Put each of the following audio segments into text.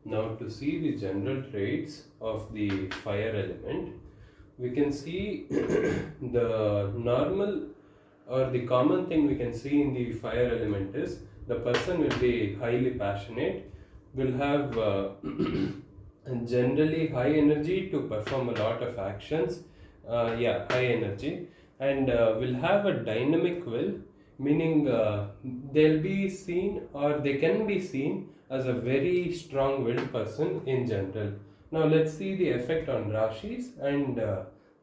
Now, to see the general traits of the fire element, we can see the normal or the common thing we can see in the fire element is the person will be highly passionate, will have generally high energy to perform a lot of actions, high energy, and will have a dynamic will, meaning they'll be seen or they can be seen as a very strong willed person in general. Now let's see the effect on Rashis and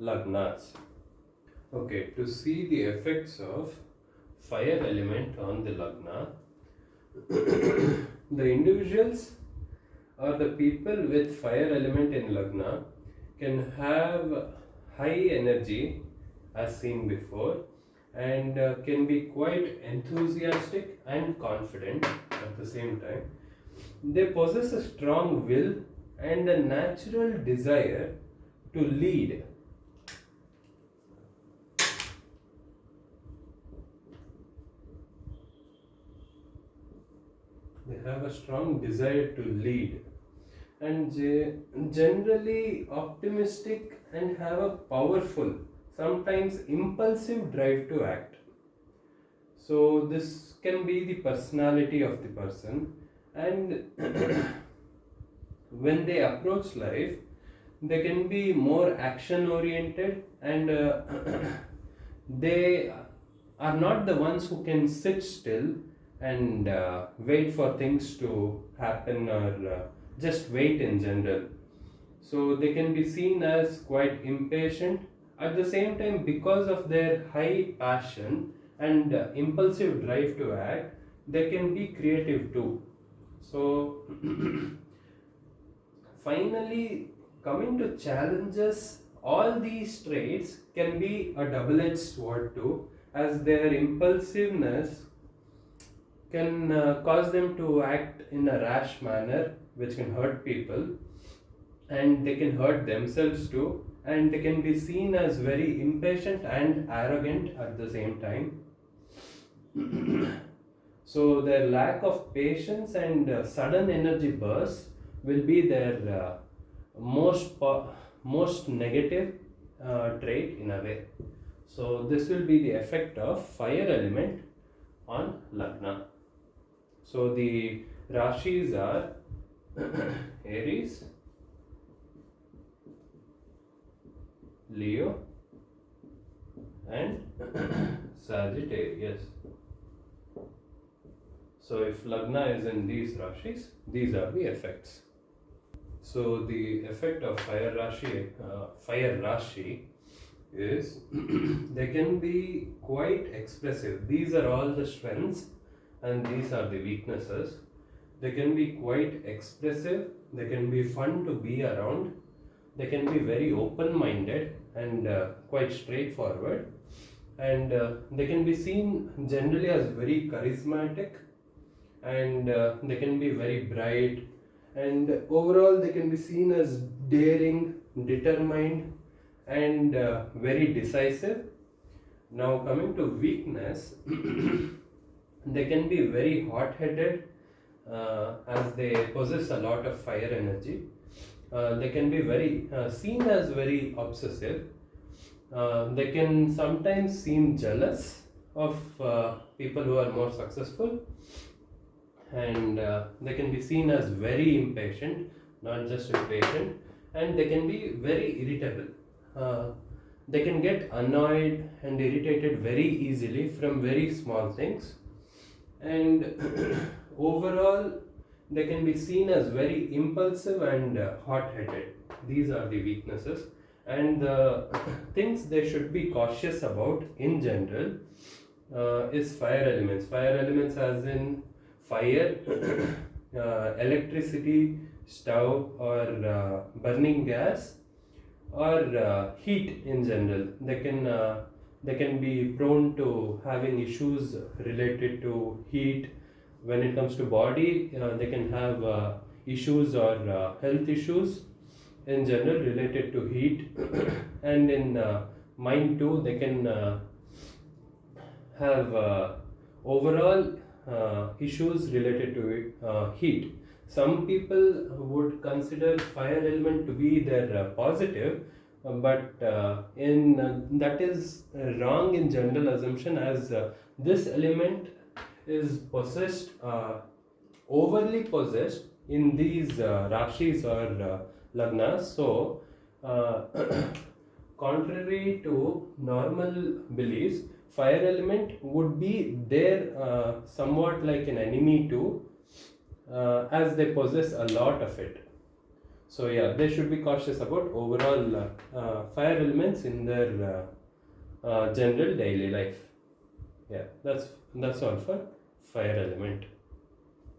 Lagnas. Okay, to see the effects of fire element on the Lagna, the individuals or the people with fire element in Lagna can have high energy as seen before, and can be quite enthusiastic and confident at the same time. They possess a strong will and a natural desire to lead. They have a strong desire to lead, and generally optimistic and have a powerful, sometimes impulsive drive to act. So this can be the personality of the person, and when they approach life, they can be more action oriented, and they are not the ones who can sit still and wait for things to happen, or just wait in general. So they can be seen as quite impatient. At the same time, because of their high passion and impulsive drive to act, they can be creative too. So finally, coming to challenges, all these traits can be a double-edged sword too, as their impulsiveness can cause them to act in a rash manner, which can hurt people, and they can hurt themselves too, and they can be seen as very impatient and arrogant at the same time. So their lack of patience and sudden energy bursts will be their most negative trait in a way. So this will be the effect of fire element on Lagna. So the Rashis are Aries, Leo, and Sagittarius. So if Lagna is in these Rashis, these are the effects. So the effect of fire Rashi is they can be quite expressive. These are all the strengths and these are the weaknesses. They can be quite expressive, they can be fun to be around, they can be very open-minded and quite straightforward, and they can be seen generally as very charismatic, and they can be very bright, and overall they can be seen as daring, determined, and very decisive. Now coming to weakness, they can be very hot-headed, as they possess a lot of fire energy. They can be very seen as very obsessive. They can sometimes seem jealous of people who are more successful, and they can be seen as very impatient, not just impatient, and they can be very irritable. They can get annoyed and irritated very easily from very small things, and overall they can be seen as very impulsive and hot-headed. These are the weaknesses, and the things they should be cautious about in general is fire elements as in fire, electricity, stove, or burning gas, or heat in general. They can be prone to having issues related to heat. When it comes to body, they can have issues or health issues in general related to heat, and in mind too, they can have overall issues related to heat. Some people would consider fire element to be their positive, but that is wrong in general assumption, as this element is possessed, overly possessed in these rashis or lagnas. So, uh, contrary to normal beliefs, fire element would be there somewhat like an enemy too, as they possess a lot of it. So yeah, they should be cautious about overall fire elements in their general daily life. Yeah, that's all for fire element.